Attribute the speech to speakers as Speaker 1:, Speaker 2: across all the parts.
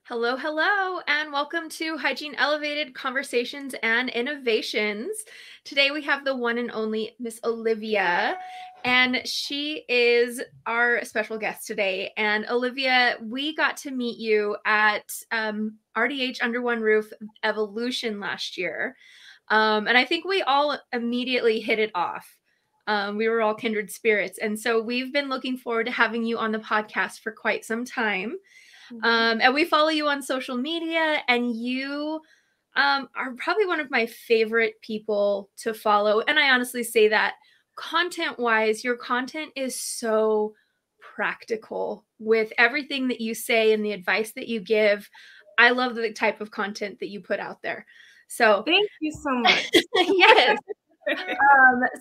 Speaker 1: Hello, hello, and welcome to Hygiene Elevated Conversations and Innovations. Today we have the one and only Miss Olivia, and she is our special guest today. And Olivia, we got to meet you at RDH Under One Roof Evolution last year. And I think we all immediately hit it off. We were all kindred spirits. And so we've been looking forward to having you on the podcast for quite some time. And we follow you on social media, and you are probably one of my favorite people to follow. And I honestly say that content-wise, your content is so practical with everything that you say and the advice that you give. I love the type of content that you put out there. So
Speaker 2: thank you so much.
Speaker 1: Yes.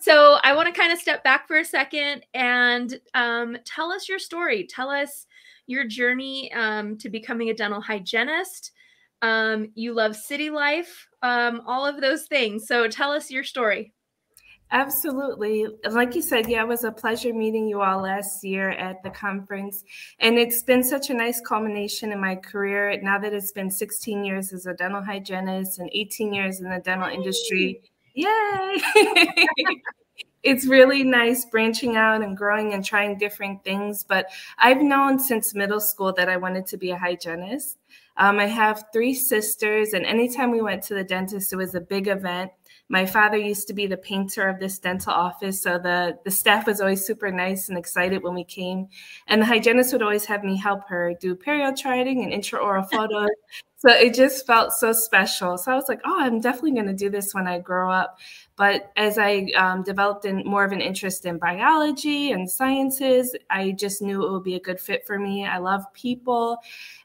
Speaker 1: So I want to kind of step back for a second and tell us your story. Tell us your journey to becoming a dental hygienist. You love city life, all of those things. So tell us your story.
Speaker 2: Absolutely. Like you said, yeah, it was a pleasure meeting you all last year at the conference. And it's been such a nice culmination in my career now that it's been 16 years as a dental hygienist and 18 years in the dental industry. Yay! It's really nice branching out and growing and trying different things. But I've known since middle school that I wanted to be a hygienist. I have 3 sisters, and anytime we went to the dentist, it was a big event. My father used to be the painter of this dental office, so the staff was always super nice and excited when we came. And the hygienist would always have me help her do periodontal and intraoral photos. So it just felt so special. So I was like, oh, I'm definitely going to do this when I grow up. But as I developed more of an interest in biology and sciences, I just knew it would be a good fit for me. I love people.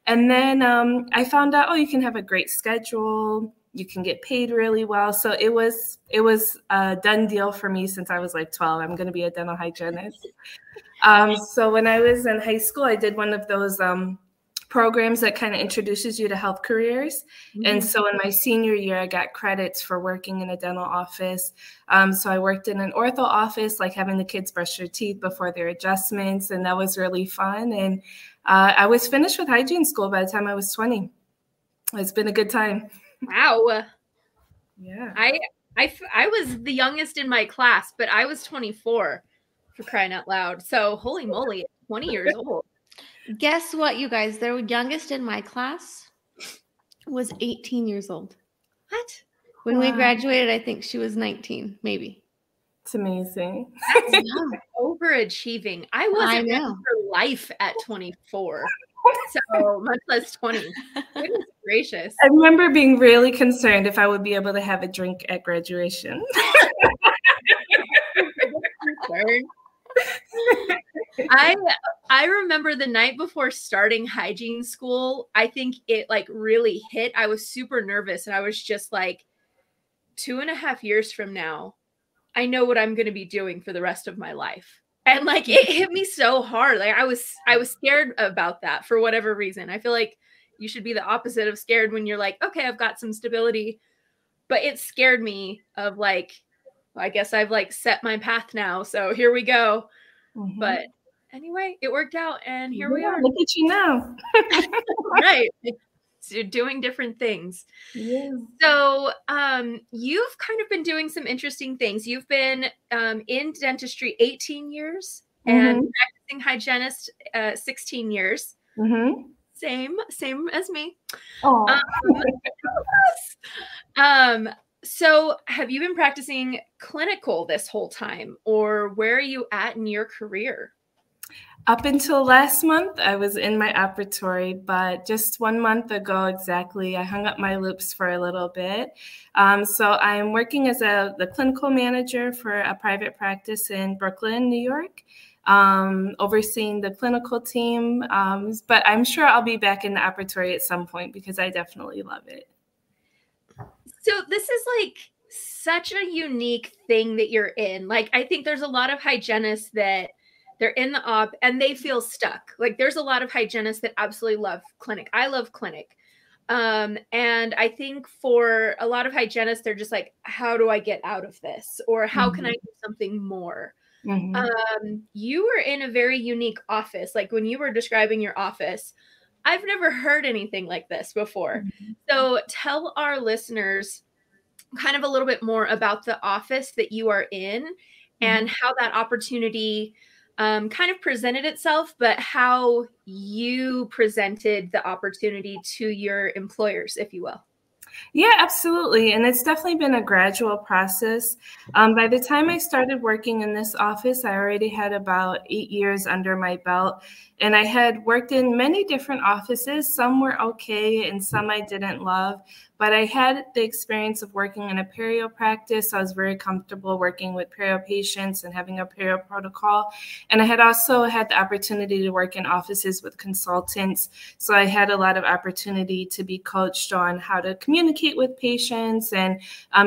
Speaker 2: And then I found out, oh, you can have a great schedule. You can get paid really well. So it was a done deal for me since I was like 12. I'm going to be a dental hygienist. So when I was in high school, I did one of those programs that kind of introduces you to health careers. Mm-hmm. And so in my senior year, I got credits for working in a dental office. So I worked in an ortho office, like having the kids brush their teeth before their adjustments. And that was really fun. And I was finished with hygiene school by the time I was 20. It's been a good time.
Speaker 1: Wow.
Speaker 2: Yeah.
Speaker 1: I was the youngest in my class, but I was 24 for crying out loud. So holy moly, 20 years old.
Speaker 3: Guess what, you guys? The youngest in my class was 18 years old.
Speaker 1: What?
Speaker 3: When we graduated, I think she was 19, maybe.
Speaker 2: It's amazing.
Speaker 1: That's overachieving. I wasn't ready for life at 24. So much less 20. Goodness gracious.
Speaker 2: I remember being really concerned if I would be able to have a drink at graduation.
Speaker 1: I remember the night before starting hygiene school, I think it like really hit. I was super nervous and I was just like, 2.5 years from now, I know what I'm going to be doing for the rest of my life. And like it hit me so hard. Like I was scared about that for whatever reason. I feel like you should be the opposite of scared when you're like, okay, I've got some stability. But it scared me of like, well, I guess I've like set my path now. So here we go. Mm-hmm. But anyway, it worked out and here we are.
Speaker 2: Look at you now.
Speaker 1: Right. So you're doing different things.
Speaker 2: Yeah.
Speaker 1: So you've kind of been doing some interesting things. You've been in dentistry 18 years and practicing hygienist 16 years.
Speaker 2: Mm-hmm.
Speaker 1: Same as me.
Speaker 2: Oh.
Speaker 1: So have you been practicing clinical this whole time, or where are you at in your career?
Speaker 2: Up until last month, I was in my operatory, but just 1 month ago exactly, I hung up my loops for a little bit. So I'm working as the clinical manager for a private practice in Brooklyn, New York, overseeing the clinical team. But I'm sure I'll be back in the operatory at some point because I definitely love it.
Speaker 1: So this is like such a unique thing that you're in. Like, I think there's a lot of hygienists that they're in the op and they feel stuck. Like there's a lot of hygienists that absolutely love clinic. I love clinic. And I think for a lot of hygienists, they're just like, how do I get out of this? Or how can I do something more? You were in a very unique office. Like when you were describing your office, I've never heard anything like this before. So tell our listeners kind of a little bit more about the office that you are in and how that opportunity kind of presented itself, but how you presented the opportunity to your employers, if you will.
Speaker 2: Yeah, absolutely. And it's definitely been a gradual process. By the time I started working in this office, I already had about 8 years under my belt. And I had worked in many different offices. Some were okay and some I didn't love. But I had the experience of working in a perio practice. I was very comfortable working with perio patients and having a perio protocol. And I had also had the opportunity to work in offices with consultants. So I had a lot of opportunity to be coached on how to communicate with patients and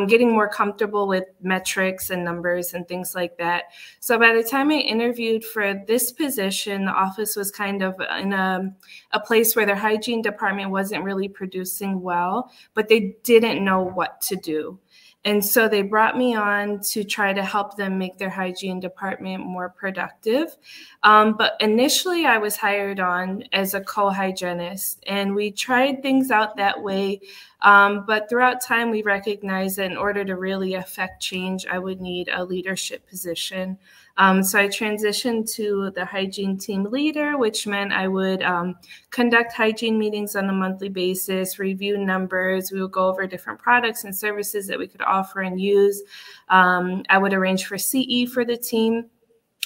Speaker 2: getting more comfortable with metrics and numbers and things like that. So by the time I interviewed for this position, the office was kind of in a place where their hygiene department wasn't really producing well, but they didn't know what to do. And so they brought me on to try to help them make their hygiene department more productive. But initially I was hired on as a co-hygienist, and we tried things out that way. But throughout time, we recognized that in order to really affect change, I would need a leadership position. So I transitioned to the hygiene team leader, which meant I would conduct hygiene meetings on a monthly basis, review numbers. We would go over different products and services that we could offer and use. I would arrange for CE for the team.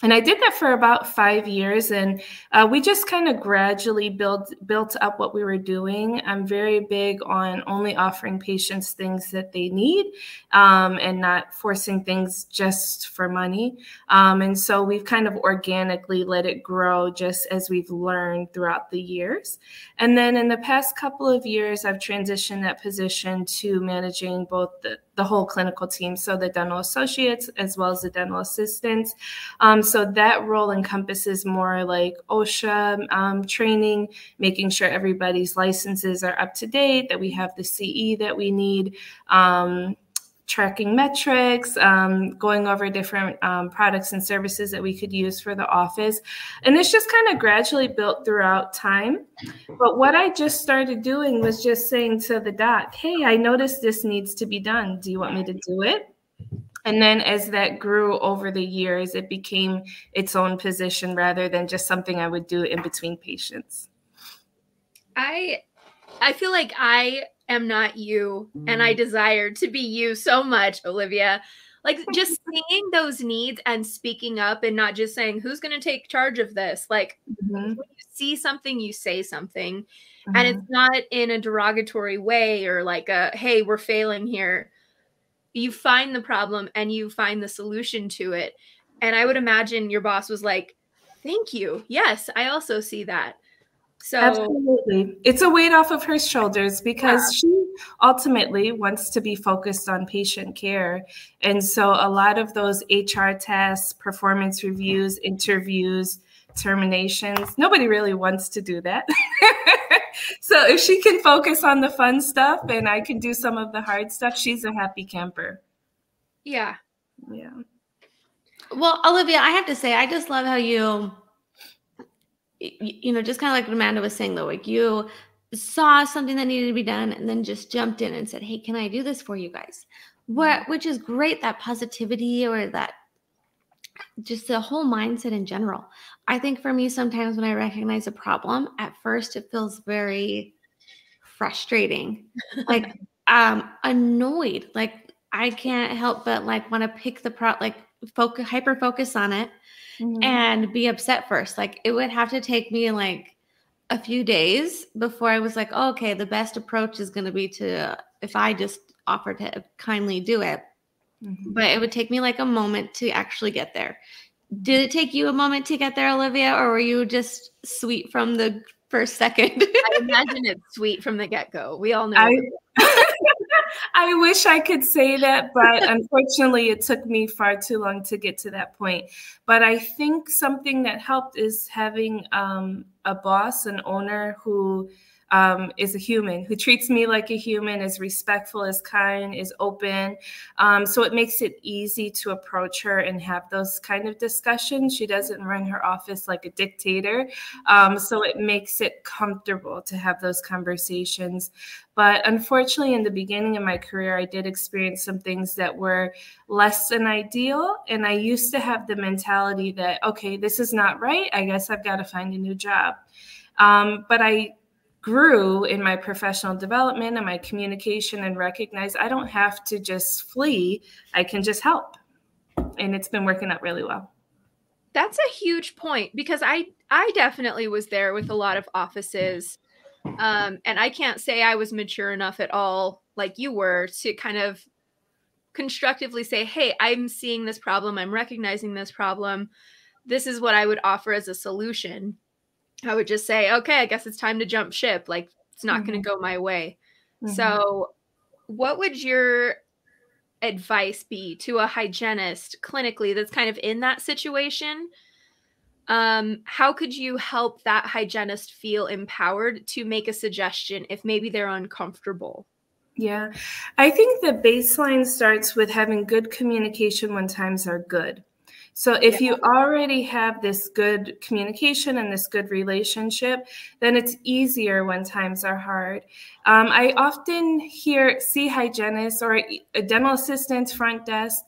Speaker 2: And I did that for about 5 years, and we just kind of gradually built up what we were doing. I'm very big on only offering patients things that they need and not forcing things just for money. And so we've kind of organically let it grow just as we've learned throughout the years. And then in the past couple of years, I've transitioned that position to managing both the whole clinical team, so the dental associates as well as the dental assistants. So that role encompasses more like OSHA training, making sure everybody's licenses are up to date, that we have the CE that we need, tracking metrics, going over different products and services that we could use for the office. And it's just kind of gradually built throughout time. But what I just started doing was just saying to the doc, hey, I noticed this needs to be done. Do you want me to do it? And then as that grew over the years, it became its own position rather than just something I would do in between patients.
Speaker 1: I feel like I am not you, and I desire to be you so much, Olivia. Like just seeing those needs and speaking up and not just saying, who's going to take charge of this? Like when you see something, you say something. And it's not in a derogatory way or like a, hey, we're failing here. You find the problem and you find the solution to it. And I would imagine your boss was like, thank you. Yes, I also see that. So
Speaker 2: absolutely. It's a weight off of her shoulders because she ultimately wants to be focused on patient care. And so a lot of those HR tasks, performance reviews, interviews, terminations, nobody really wants to do that. So if she can focus on the fun stuff and I can do some of the hard stuff, she's a happy camper.
Speaker 1: Yeah.
Speaker 2: Yeah.
Speaker 3: Well, Olivia, I have to say, I just love how you know, just kind of like Amanda was saying, though, like you saw something that needed to be done and then just jumped in and said, hey, can I do this for you guys? Which is great, that positivity or that just the whole mindset in general. I think for me, sometimes when I recognize a problem, at first it feels very frustrating, like annoyed, like I can't help but like want to pick the like hyper focus on it and be upset first. Like it would have to take me like a few days before I was like, oh, okay, the best approach is going to be to, if I just offer to kindly do it. But it would take me like a moment to actually get there. Did it take you a moment to get there, Olivia, or were you just sweet from the first second?
Speaker 1: I imagine it's sweet from the get-go. We all know.
Speaker 2: I wish I could say that, but unfortunately, it took me far too long to get to that point. But I think something that helped is having a boss, an owner who is a human, who treats me like a human, is respectful, is kind, is open. So it makes it easy to approach her and have those kind of discussions. She doesn't run her office like a dictator. So it makes it comfortable to have those conversations. But unfortunately, in the beginning of my career, I did experience some things that were less than ideal. And I used to have the mentality that, okay, this is not right. I guess I've got to find a new job. But I grew in my professional development and my communication and recognized I don't have to just flee. I can just help. And it's been working out really well.
Speaker 1: That's a huge point, because I definitely was there with a lot of offices. And I can't say I was mature enough at all, like you were, to kind of constructively say, hey, I'm seeing this problem. I'm recognizing this problem. This is what I would offer as a solution. I would just say, okay, I guess it's time to jump ship. Like, it's not going to go my way. So what would your advice be to a hygienist clinically that's kind of in that situation? How could you help that hygienist feel empowered to make a suggestion if maybe they're uncomfortable?
Speaker 2: Yeah, I think the baseline starts with having good communication when times are good. So if you already have this good communication and this good relationship, then it's easier when times are hard. I often see hygienists or a dental assistant, front desk,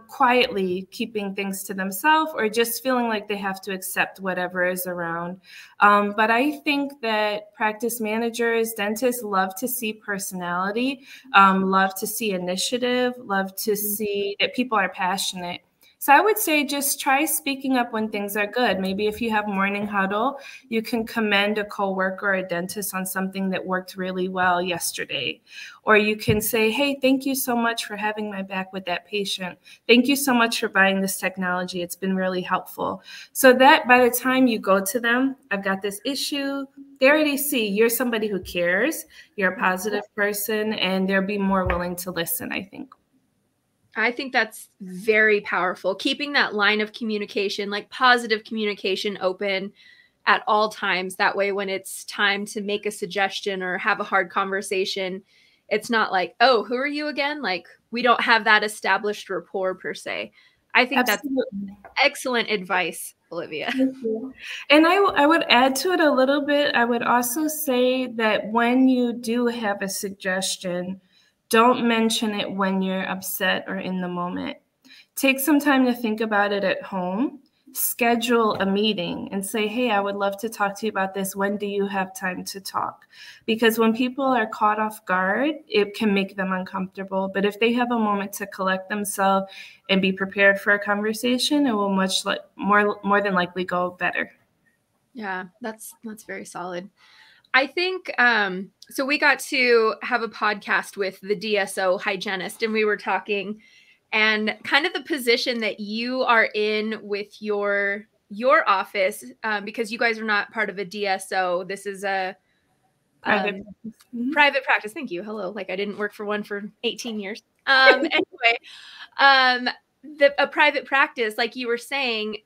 Speaker 2: quietly keeping things to themselves or just feeling like they have to accept whatever is around. But I think that practice managers, dentists love to see personality, love to see initiative, love to see that people are passionate. So I would say just try speaking up when things are good. Maybe if you have morning huddle, you can commend a coworker or a dentist on something that worked really well yesterday. Or you can say, hey, thank you so much for having my back with that patient. Thank you so much for buying this technology. It's been really helpful. So that by the time you go to them, I've got this issue, they already see you're somebody who cares, you're a positive person, and they'll be more willing to listen, I think.
Speaker 1: I think that's very powerful. Keeping that line of communication, like positive communication, open at all times. That way, when it's time to make a suggestion or have a hard conversation, it's not like, oh, who are you again? Like, we don't have that established rapport per se. I think Absolutely. That's excellent advice, Olivia.
Speaker 2: Thank you. And I would add to it a little bit. I would also say that when you do have a suggestion, don't mention it when you're upset or in the moment. Take some time to think about it at home. Schedule a meeting and say, hey, I would love to talk to you about this. When do you have time to talk? Because when people are caught off guard, it can make them uncomfortable. But if they have a moment to collect themselves and be prepared for a conversation, it will more than likely go better.
Speaker 1: Yeah, that's very solid. I think, so we got to have a podcast with the DSO hygienist, and we were talking and kind of the position that you are in with your office, because you guys are not part of a DSO. This is a private practice. Thank you. Hello. Like, I didn't work for one for 18 years. Anyway, a private practice, like you were saying,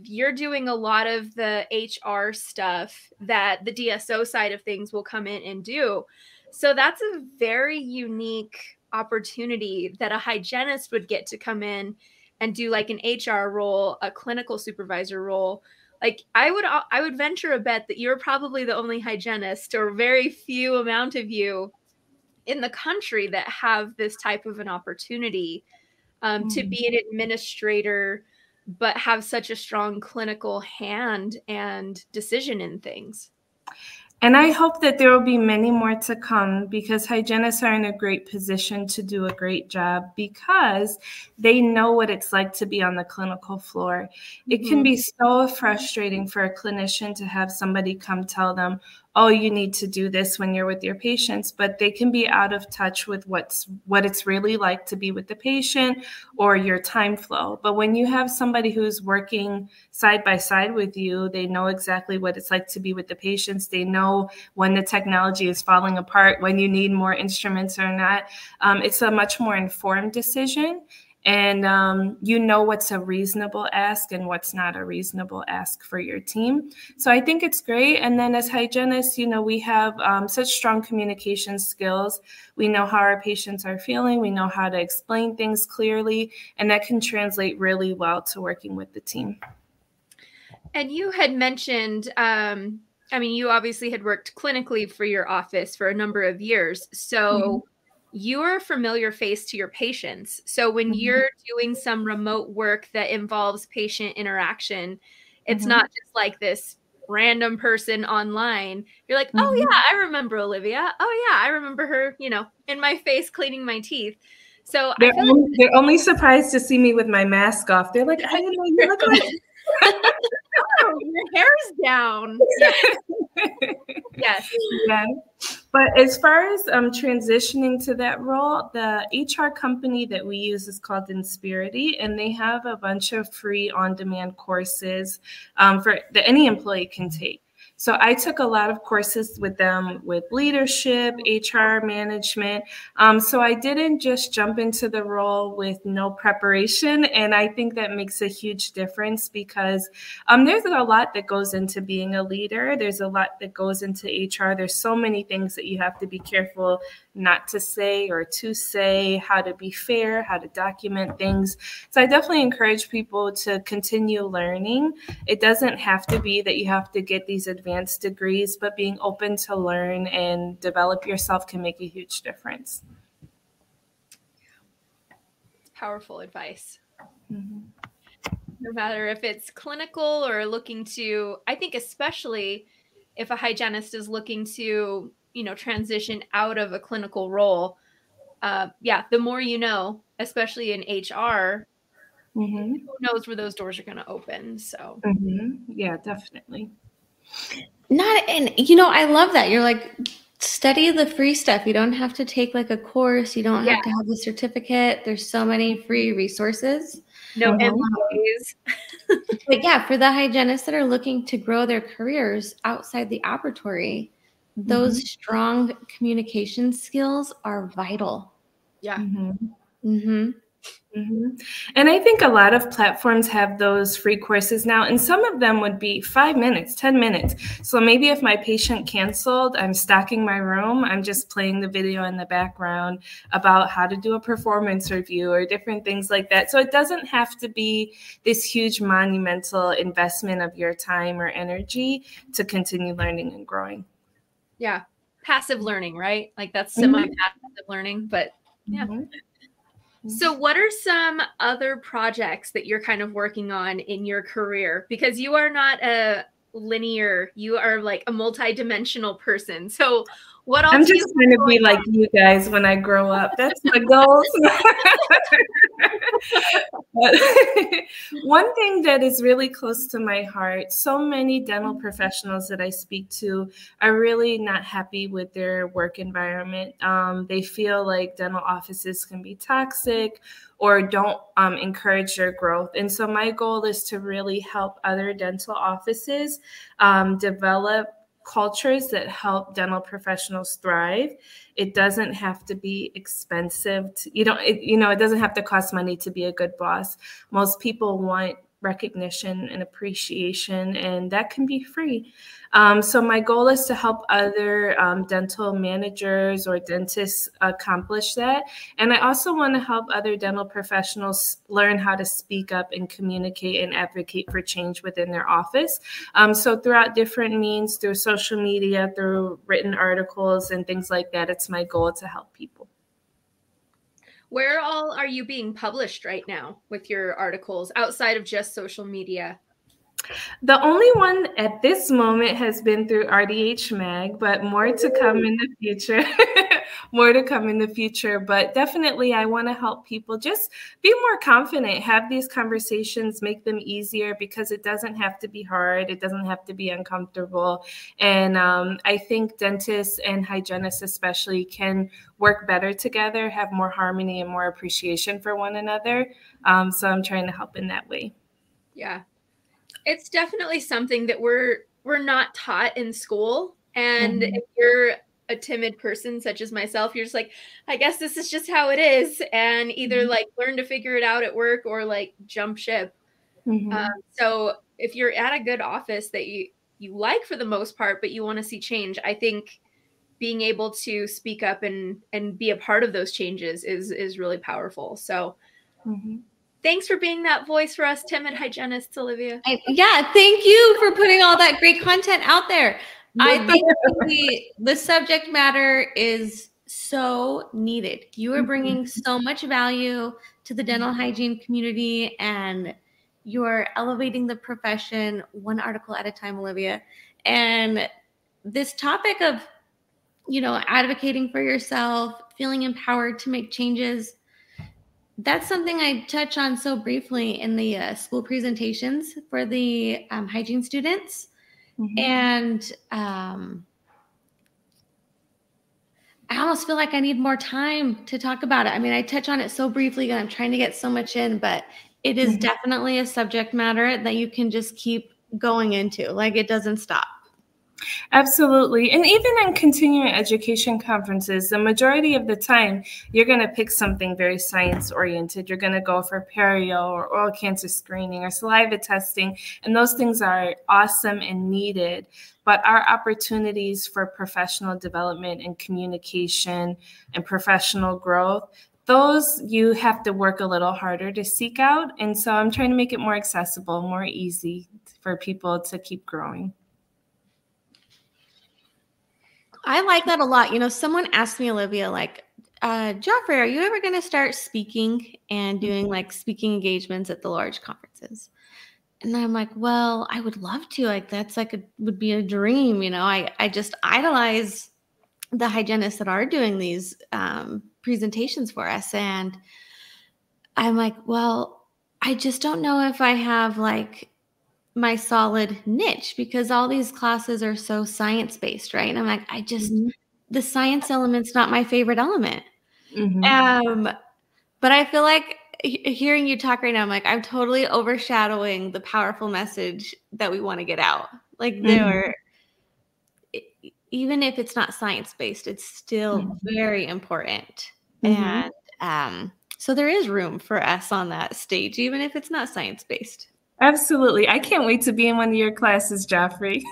Speaker 1: you're doing a lot of the HR stuff that the DSO side of things will come in and do. So that's a very unique opportunity that a hygienist would get to come in and do, like an HR role, a clinical supervisor role. Like, I would venture a bet that you're probably the only hygienist, or very few amount of you in the country, that have this type of an opportunity to be an administrator, but have such a strong clinical hand and decision in things.
Speaker 2: And I hope that there will be many more to come, because hygienists are in a great position to do a great job because they know what it's like to be on the clinical floor. It can be so frustrating for a clinician to have somebody come tell them, oh, you need to do this when you're with your patients, but they can be out of touch with what it's really like to be with the patient or your time flow. But when you have somebody who's working side by side with you, they know exactly what it's like to be with the patients. They know when the technology is falling apart, when you need more instruments or not. It's a much more informed decision. And you know what's a reasonable ask and what's not a reasonable ask for your team. So I think it's great. And then as hygienists, you know, we have such strong communication skills. We know how our patients are feeling. We know how to explain things clearly, and that can translate really well to working with the team.
Speaker 1: And you had mentioned, I mean, you obviously had worked clinically for your office for a number of years. So you're a familiar face to your patients. So when you're doing some remote work that involves patient interaction, it's not just like this random person online. You're like, oh yeah, I remember Olivia. Oh yeah, I remember her, you know, in my face cleaning my teeth. So I feel like
Speaker 2: they're only surprised to see me with my mask off. They're like, I didn't know you look like
Speaker 1: oh, your hair's down. Yes. Yes.
Speaker 2: Yeah. But as far as transitioning to that role, the HR company that we use is called Inspirity, and they have a bunch of free on-demand courses that any employee can take. So I took a lot of courses with them with leadership, HR management. So I didn't just jump into the role with no preparation. And I think that makes a huge difference because there's a lot that goes into being a leader. There's a lot that goes into HR. There's so many things that you have to be careful not to say or to say, how to be fair, how to document things. So I definitely encourage people to continue learning. It doesn't have to be that you have to get these advanced degrees, but being open to learn and develop yourself can make a huge difference.
Speaker 1: Powerful advice. No matter if it's clinical or looking to, I think especially if a hygienist is looking to, you know, transition out of a clinical role, yeah, the more you know, especially in HR, who knows where those doors are going to open. So
Speaker 2: yeah, definitely.
Speaker 3: And you know, I love that. You're like, study the free stuff. You don't have to take like a course. You don't have to have a certificate. There's so many free resources.
Speaker 1: No MBAs.
Speaker 3: But yeah, for the hygienists that are looking to grow their careers outside the operatory, those strong communication skills are vital.
Speaker 1: Yeah.
Speaker 2: And I think a lot of platforms have those free courses now, and some of them would be 5 minutes, 10 minutes. So maybe if my patient canceled, I'm stocking my room, I'm just playing the video in the background about how to do a performance review or different things like that. So it doesn't have to be this huge monumental investment of your time or energy to continue learning and growing.
Speaker 1: Yeah. Passive learning, right? Like that's semi-passive learning, but yeah. So what are some other projects that you're kind of working on in your career? Because you are not a linear, you are like a multi-dimensional person. So what else?
Speaker 2: I'm just trying to be like you guys when I grow up. That's my goals. One thing that is really close to my heart, so many dental professionals that I speak to are really not happy with their work environment. They feel like dental offices can be toxic or don't encourage their growth. And so my goal is to really help other dental offices develop cultures that help dental professionals thrive. It doesn't have to be expensive. It doesn't have to cost money to be a good boss. Most people want recognition and appreciation, and that can be free. So my goal is to help other dental managers or dentists accomplish that. And I also want to help other dental professionals learn how to speak up and communicate and advocate for change within their office. So throughout different means, through social media, through written articles and things like that, it's my goal to help people.
Speaker 1: Where all are you being published right now with your articles outside of just social media?
Speaker 2: The only one at this moment has been through RDH Mag, but more to come in the future. More to come in the future. But definitely, I want to help people just be more confident, have these conversations, make them easier, because it doesn't have to be hard. It doesn't have to be uncomfortable. And I think dentists and hygienists especially can work better together, have more harmony and more appreciation for one another. So I'm trying to help in that way.
Speaker 1: Yeah. It's definitely something that we're not taught in school. And if you're a timid person such as myself, you're just like, I guess this is just how it is, and either like learn to figure it out at work or like jump ship. So if you're at a good office that you like for the most part, but you want to see change, I think being able to speak up and be a part of those changes is really powerful. So thanks for being that voice for us timid hygienists, Olivia.
Speaker 3: Yeah, thank you for putting all that great content out there. I think the subject matter is so needed. You are bringing so much value to the dental hygiene community, and you're elevating the profession one article at a time, Olivia. And this topic of, advocating for yourself, feeling empowered to make changes, that's something I touch on so briefly in the school presentations for the hygiene students. And I almost feel like I need more time to talk about it. I mean, I touch on it so briefly and I'm trying to get so much in, but it is definitely a subject matter that you can just keep going into. Like, it doesn't stop.
Speaker 2: Absolutely. And even in continuing education conferences, the majority of the time, you're going to pick something very science oriented. You're going to go for perio or oral cancer screening or saliva testing. And those things are awesome and needed. But our opportunities for professional development and communication and professional growth, those you have to work a little harder to seek out. And so I'm trying to make it more accessible, more easy for people to keep growing.
Speaker 3: I like that a lot. Someone asked me, Olivia, like, Joffrey, are you ever going to start speaking and doing like speaking engagements at the large conferences? And I'm like, well, I would love to. Like, that's like would be a dream. I just idolize the hygienists that are doing these presentations for us. And I'm like, well, I just don't know if I have like my solid niche, because all these classes are so science-based, right? And I'm like, the science element's not my favorite element. But I feel like hearing you talk right now, I'm like, I'm totally overshadowing the powerful message that we want to get out. Like, even if it's not science-based, it's still very important. And so there is room for us on that stage, even if it's not science-based.
Speaker 2: Absolutely. I can't wait to be in one of your classes, Joffrey.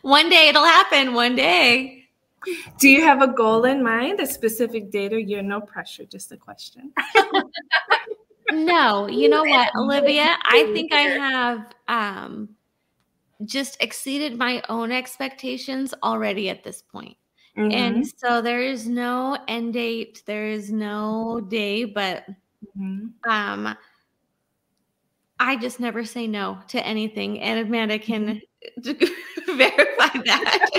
Speaker 3: One day it'll happen. One day.
Speaker 2: Do you have a goal in mind, a specific date or year? No pressure, just a question.
Speaker 3: No, you know what, Olivia? I think I have just exceeded my own expectations already at this point. And so there is no end date. There is no day, but I just never say no to anything. And Amanda can verify that.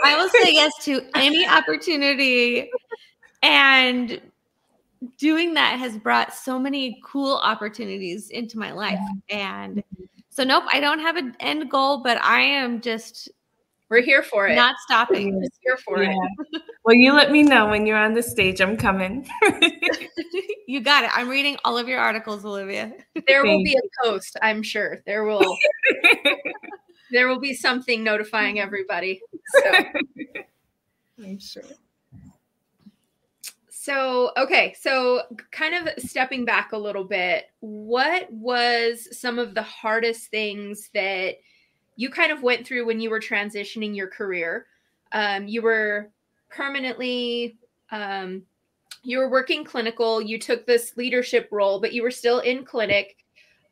Speaker 3: I will say yes to any opportunity. And doing that has brought so many cool opportunities into my life. And so, nope, I don't have an end goal, but I am just...
Speaker 1: We're here for it.
Speaker 3: Not stopping.
Speaker 1: We're here for it.
Speaker 2: Well, you let me know when you're on the stage. I'm coming.
Speaker 3: You got it. I'm reading all of your articles, Olivia.
Speaker 1: There will be a post, I'm sure. There will be something notifying everybody. So.
Speaker 2: I'm sure.
Speaker 1: So, okay. So kind of stepping back a little bit, what was some of the hardest things that you kind of went through when you were transitioning your career? You were permanently, you were working clinical, you took this leadership role, but you were still in clinic.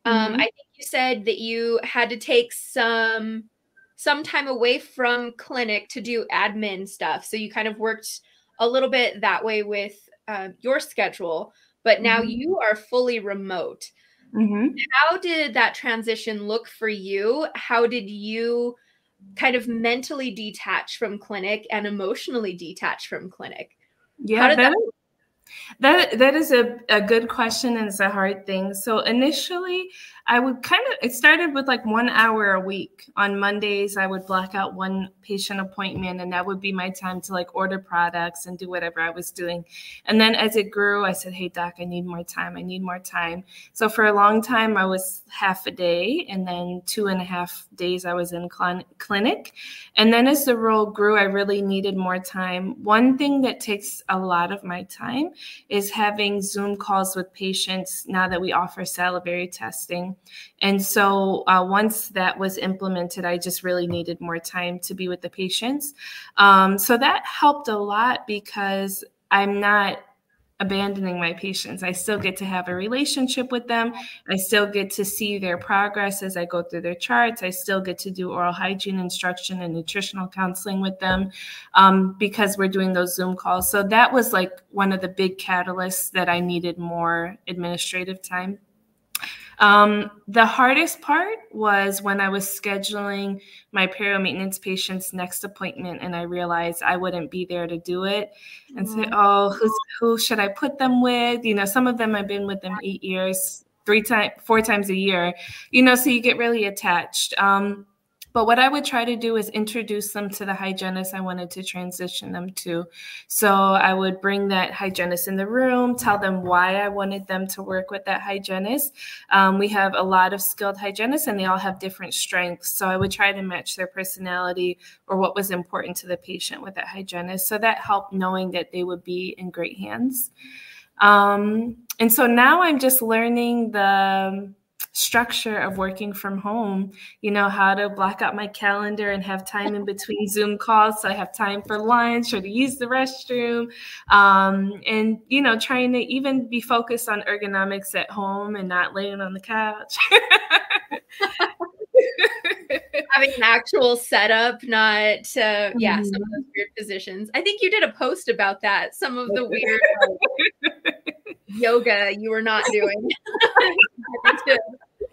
Speaker 1: I think you said that you had to take some time away from clinic to do admin stuff. So you kind of worked a little bit that way with your schedule, but now you are fully remote. How did that transition look for you? How did you kind of mentally detach from clinic and emotionally detach from clinic?
Speaker 2: Yeah, that is a good question, and it's a hard thing. So initially, I would it started with like 1 hour a week. On Mondays, I would block out one patient appointment, and that would be my time to like order products and do whatever I was doing. And then as it grew, I said, hey, doc, I need more time. I need more time. So for a long time, I was half a day, and then 2.5 days I was in clinic. And then as the role grew, I really needed more time. One thing that takes a lot of my time is having Zoom calls with patients now that we offer salivary testing. And so once that was implemented, I just really needed more time to be with the patients. So that helped a lot because I'm not abandoning my patients. I still get to have a relationship with them. I still get to see their progress as I go through their charts. I still get to do oral hygiene instruction and nutritional counseling with them because we're doing those Zoom calls. So that was like one of the big catalysts that I needed more administrative time. The hardest part was when I was scheduling my perio maintenance patient's next appointment, and I realized I wouldn't be there to do it, and say, oh, who should I put them with? You know, some of them I've been with them 8 years, 4 times a year, you know, so you get really attached. But what I would try to do is introduce them to the hygienist I wanted to transition them to. So I would bring that hygienist in the room, tell them why I wanted them to work with that hygienist. We have a lot of skilled hygienists, and they all have different strengths. So I would try to match their personality or what was important to the patient with that hygienist. So that helped knowing that they would be in great hands. And so now I'm just learning the structure of working from home, you know, how to block out my calendar and have time in between Zoom calls so I have time for lunch or to use the restroom, and, you know, trying to even be focused on ergonomics at home and not laying on the couch.
Speaker 1: Having an actual setup, not some of those weird positions. I think you did a post about that, some of the weird yoga you were not doing.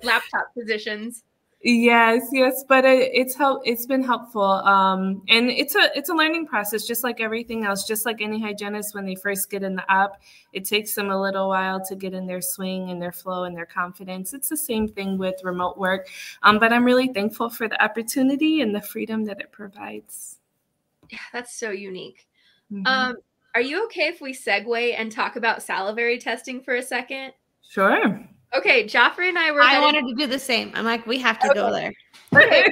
Speaker 1: Laptop positions.
Speaker 2: Yes, but it's been helpful, and it's a learning process, just like everything else. Just like any hygienist, when they first get in the app, it takes them a little while to get in their swing and their flow and their confidence. It's the same thing with remote work, but I'm really thankful for the opportunity and the freedom that it provides.
Speaker 1: Yeah, that's so unique. Mm-hmm. Are you okay if we segue and talk about salivary testing for a second?
Speaker 2: Sure.
Speaker 1: Okay, Joffrey and I were.
Speaker 3: I wanted to do the same. I'm like, we have to go there.
Speaker 1: Okay,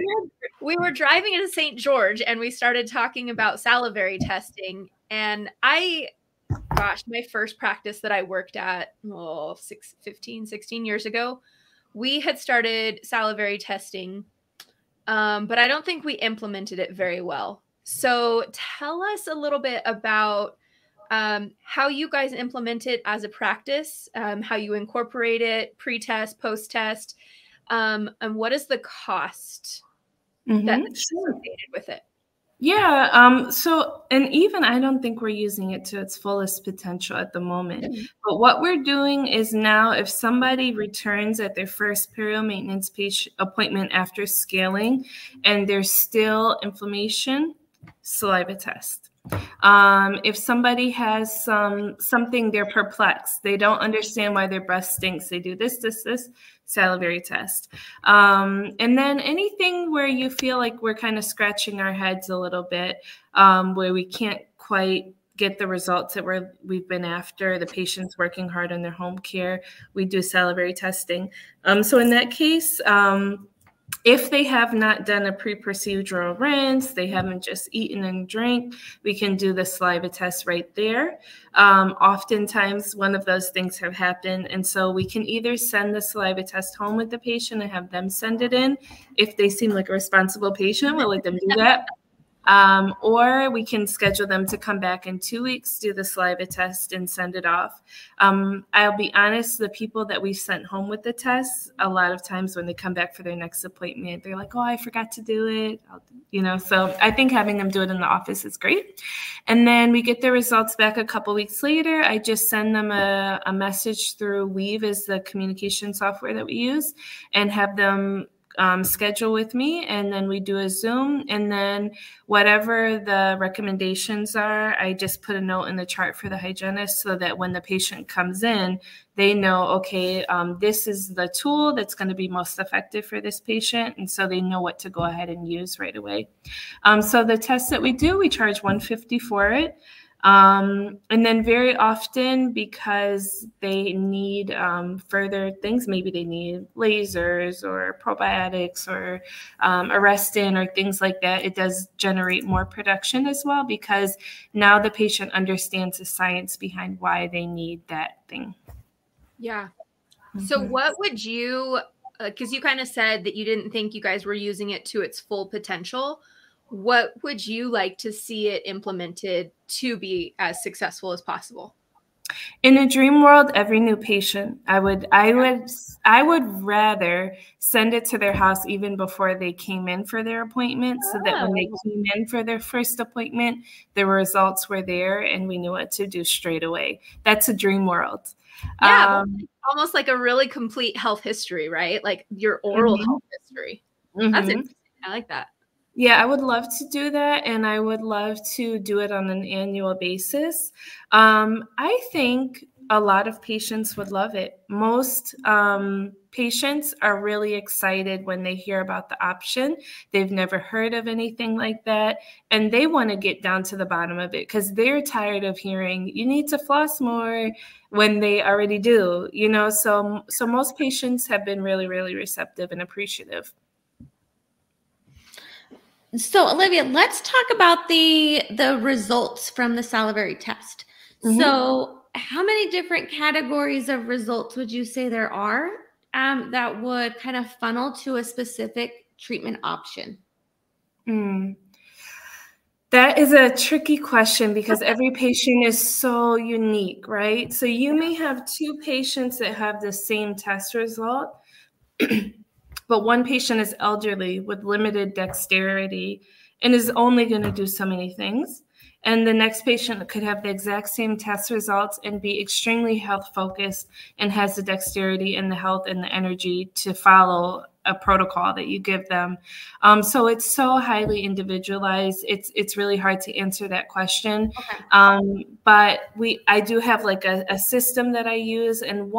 Speaker 1: we were driving into St. George, and we started talking about salivary testing. And my first practice that I worked at 16 years ago, we had started salivary testing, but I don't think we implemented it very well. So tell us a little bit about how you guys implement it as a practice, how you incorporate it, pre-test, post-test, and what is the cost that's associated with it?
Speaker 2: Yeah. So, and even I don't think we're using it to its fullest potential at the moment. Mm-hmm. But what we're doing is now, if somebody returns at their first perio maintenance patient appointment after scaling, and there's still inflammation, saliva test. If somebody has something, they're perplexed, they don't understand why their breath stinks, they do this, salivary test. And then anything where you feel like we're kind of scratching our heads a little bit, where we can't quite get the results that we've been after, the patient's working hard on their home care, we do salivary testing. So in that case, if they have not done a pre-procedural rinse, they haven't just eaten and drank, we can do the saliva test right there. Oftentimes, one of those things have happened, and so we can either send the saliva test home with the patient and have them send it in. If they seem like a responsible patient, we'll let them do that. Or we can schedule them to come back in 2 weeks, do the saliva test, and send it off. I'll be honest, the people that we've sent home with the test, a lot of times when they come back for their next appointment, they're like, oh, I forgot to do it. So I think having them do it in the office is great. And then we get the results back a couple weeks later. I just send them a message through Weave, is the communication software that we use, and have them schedule with me, and then we do a Zoom, and then whatever the recommendations are, I just put a note in the chart for the hygienist so that when the patient comes in, they know, okay, this is the tool that's going to be most effective for this patient, and so they know what to go ahead and use right away. So the tests that we do, we charge $150 for it. And then very often, because they need further things, maybe they need lasers or probiotics or arrestin or things like that, it does generate more production as well, because now the patient understands the science behind why they need that thing.
Speaker 1: Yeah. So what would you, because you kind of said that you didn't think you guys were using it to its full potential. What would you like to see it implemented to be as successful as possible?
Speaker 2: In a dream world, every new patient, I would rather send it to their house even before they came in for their appointment, so that when they came in for their first appointment, the results were there and we knew what to do straight away. That's a dream world.
Speaker 1: Yeah, almost like a really complete health history, right? Like your oral health history. That's interesting. I like that.
Speaker 2: Yeah, I would love to do that, and I would love to do it on an annual basis. I think a lot of patients would love it. Most patients are really excited when they hear about the option. They've never heard of anything like that, and they want to get down to the bottom of it because they're tired of hearing, you need to floss more, when they already do, you know? So most patients have been really, really receptive and appreciative.
Speaker 3: So, Olivia, let's talk about the results from the salivary test. So, how many different categories of results would you say there are that would kind of funnel to a specific treatment option?
Speaker 2: That is a tricky question because every patient is so unique, right? So you may have two patients that have the same test result, but one patient is elderly with limited dexterity and is only going to do so many things. And the next patient could have the exact same test results and be extremely health focused and has the dexterity and the health and the energy to follow a protocol that you give them. So it's so highly individualized. It's really hard to answer that question. But I do have like a system that I use, and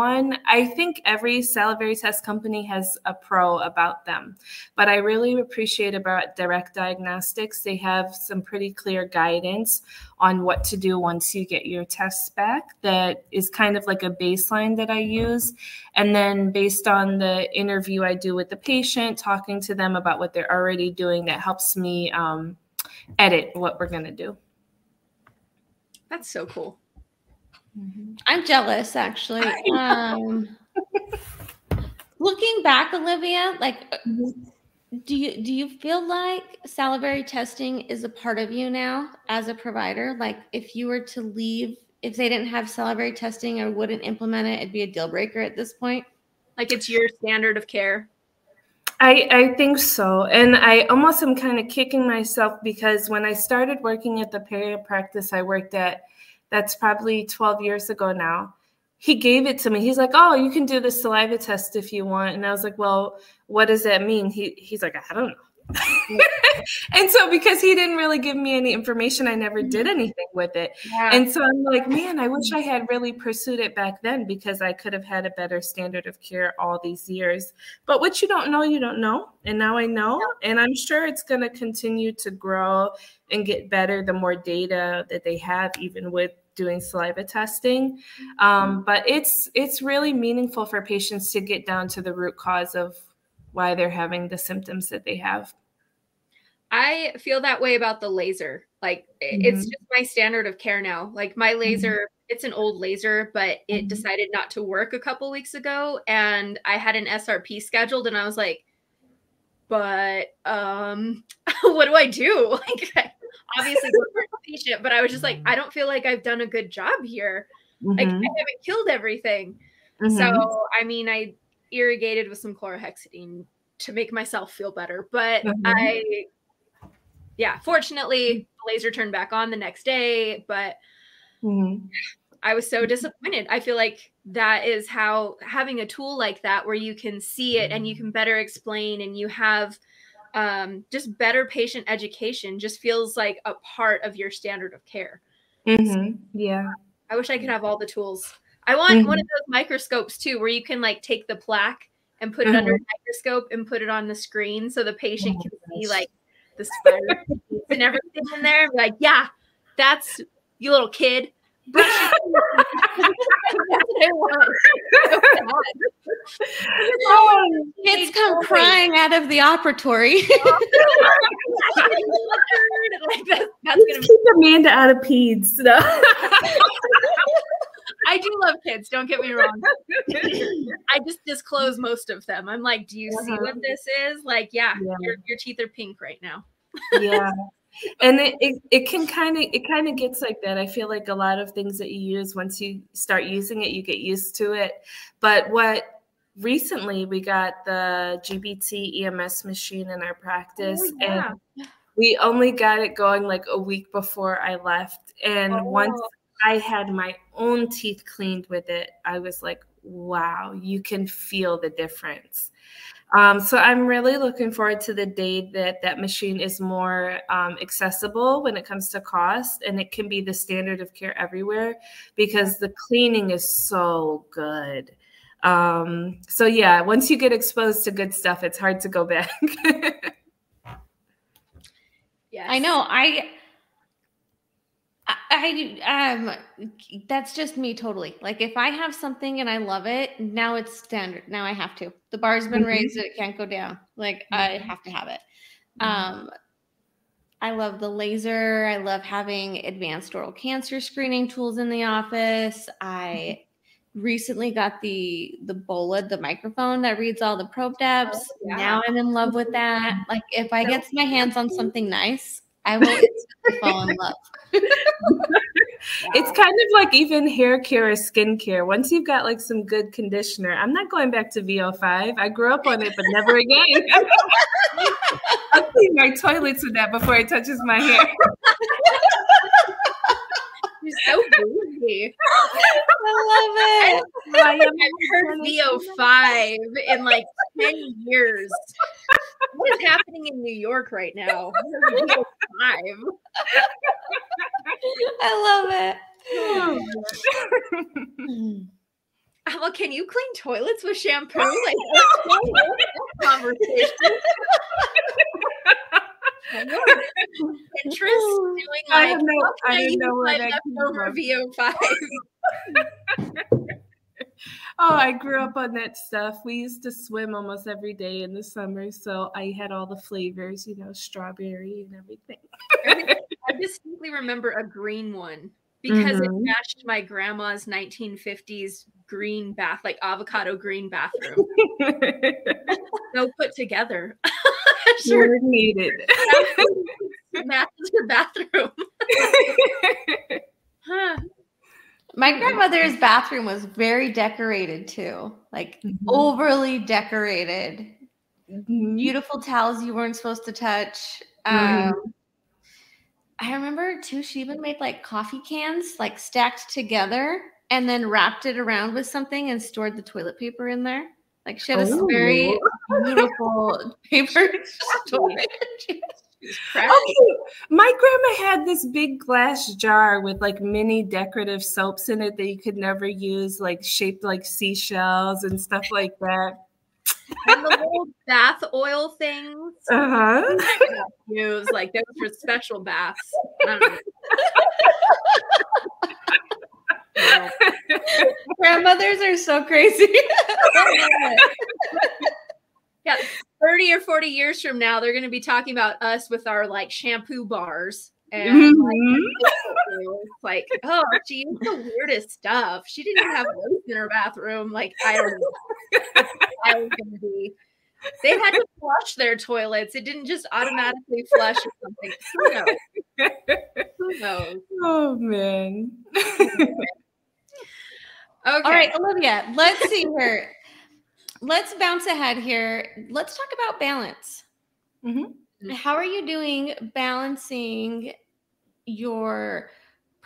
Speaker 2: I think every salivary test company has a pro about them. But I really appreciate about Direct Diagnostics. They have some pretty clear guidance on what to do once you get your tests back. That is kind of like a baseline that I use. And then based on the interview I do with the patient, talking to them about what they're already doing, that helps me edit what we're going to do.
Speaker 1: That's so cool.
Speaker 3: I'm jealous, actually. Looking back, Olivia, like, do you feel like salivary testing is a part of you now as a provider? Like, if you were to leave, if they didn't have salivary testing or wouldn't implement it, it'd be a deal breaker at this point?
Speaker 1: Like it's your standard of care?
Speaker 2: I think so. And I almost am kind of kicking myself because when I started working at the period practice I worked at, that's probably 12 years ago now, he gave it to me. He's like, oh, you can do the saliva test if you want. And I was like, well, what does that mean? He's like, I don't know. And so because he didn't really give me any information, I never did anything with it. Yeah. And so I'm like, man, I wish I had really pursued it back then, because I could have had a better standard of care all these years. But what you don't know, you don't know. And now I know, and I'm sure it's going to continue to grow and get better the more data that they have, even with doing saliva testing. But it's really meaningful for patients to get down to the root cause of why they're having the symptoms that they have.
Speaker 1: I feel that way about the laser. Like it's just my standard of care now. Like my laser, it's an old laser, but it decided not to work a couple weeks ago, and I had an SRP scheduled, and I was like, but what do I do? Like, obviously we're a patient, but I was just like, I don't feel like I've done a good job here. Like I haven't killed everything. So I mean, I irrigated with some chlorhexidine to make myself feel better, but fortunately the laser turned back on the next day. But I was so disappointed. I feel like that is how having a tool like that where you can see it and you can better explain and you have just better patient education just feels like a part of your standard of care.
Speaker 2: Yeah.
Speaker 1: I wish I could have all the tools. I want one of those microscopes too, where you can like take the plaque and put it under a microscope and put it on the screen so the patient can see like the spider and everything in there. And be like, yeah, that's you little kid. Brush your teeth.
Speaker 3: Kids come crying out of the operatory.
Speaker 1: Like that's gonna
Speaker 2: keep Amanda out of peds. No.
Speaker 1: I do love kids, don't get me wrong. I just disclose most of them. I'm like, do you see what this is? Like, yeah. Your teeth are pink right now.
Speaker 2: Yeah. And it kind of gets like that. I feel like a lot of things that you use, once you start using it, you get used to it. But recently we got the GBT EMS machine in our practice, and we only got it going like a week before I left. And once I had my own teeth cleaned with it, I was like, wow, you can feel the difference. So I'm really looking forward to the day that machine is more accessible when it comes to cost, and it can be the standard of care everywhere because the cleaning is so good. So yeah, once you get exposed to good stuff, it's hard to go back.
Speaker 3: Yes. I know. I that's just me totally. Like if I have something and I love it, now it's standard. Now I have to. The bar's been raised, it can't go down. Like I have to have it. I love the laser. I love having advanced oral cancer screening tools in the office. I recently got the BOLA, the microphone that reads all the probe depths. Now I'm in love with that. Like if I get my hands on something nice, I will instantly fall in love.
Speaker 2: It's kind of like even hair care or skin care. Once you've got like some good conditioner, I'm not going back to VO5. I grew up on it, but never again. I'll clean my toilets with that before it touches my hair.
Speaker 1: You're so bougie.
Speaker 3: I love it.
Speaker 1: I've heard VO5 in like 10 years. What is happening in New York right now? VO5.
Speaker 3: I love it.
Speaker 1: Well, can you clean toilets with shampoo? Like conversation. Interest doing like
Speaker 2: I don't know where that
Speaker 1: leftover VO5.
Speaker 2: Oh, I grew up on that stuff. We used to swim almost every day in the summer, so I had all the flavors, strawberry and everything.
Speaker 1: I distinctly remember a green one because it matched my grandma's 1950s green bath, like avocado green bathroom. So put together.
Speaker 2: Sure needed.
Speaker 1: Matches your bathroom. Huh.
Speaker 3: My grandmother's bathroom was very decorated too, like overly decorated. Beautiful towels you weren't supposed to touch. I remember too, she even made like coffee cans like stacked together and then wrapped it around with something and stored the toilet paper in there. Like she had a very beautiful paper storage.
Speaker 2: Okay. My grandma had this big glass jar with like mini decorative soaps in it that you could never use, like shaped like seashells and stuff like that.
Speaker 1: And the little bath oil things. Use like those for special baths.
Speaker 3: Grandmothers are so crazy.
Speaker 1: Yeah, 30 or 40 years from now, they're going to be talking about us with our like shampoo bars. And it's like, oh, she used the weirdest stuff. She didn't even have lights in her bathroom. Like, I don't know. I was going to be. They had to flush their toilets. It didn't just automatically flush or something. Who knows? Who knows?
Speaker 2: Oh, man.
Speaker 1: Okay.
Speaker 3: All right, Olivia, let's see here. Let's bounce ahead here. Let's talk about balance. How are you doing balancing your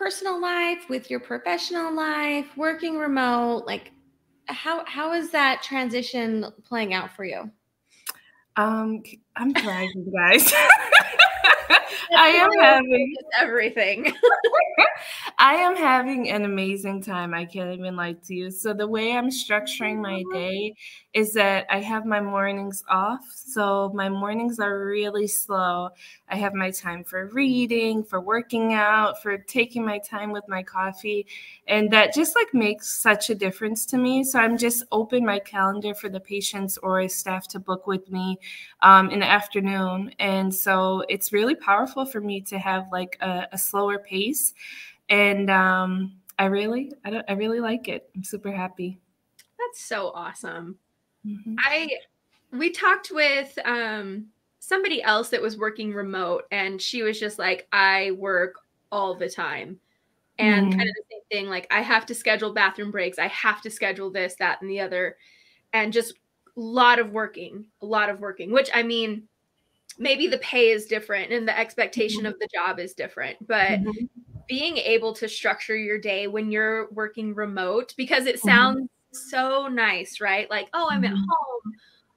Speaker 3: personal life with your professional life, working remote? Like, how is that transition playing out for you?
Speaker 2: I'm thriving, guys. I am having
Speaker 1: everything.
Speaker 2: I am having an amazing time. I can't even lie to you. So the way I'm structuring my day is that I have my mornings off. So my mornings are really slow. I have my time for reading, for working out, for taking my time with my coffee. And that just like makes such a difference to me. So I'm just open my calendar for the patients or staff to book with me in the afternoon. And so it's really powerful for me to have like a slower pace. And I really like it. I'm super happy.
Speaker 1: That's so awesome.
Speaker 2: Mm-hmm.
Speaker 1: We talked with somebody else that was working remote, and she was just like, I work all the time. And kind of the same thing, like I have to schedule bathroom breaks. I have to schedule this, that, and the other. And just a lot of working, which I mean, maybe the pay is different and the expectation of the job is different, but being able to structure your day when you're working remote, because it sounds so nice, right? Like, oh, I'm at home,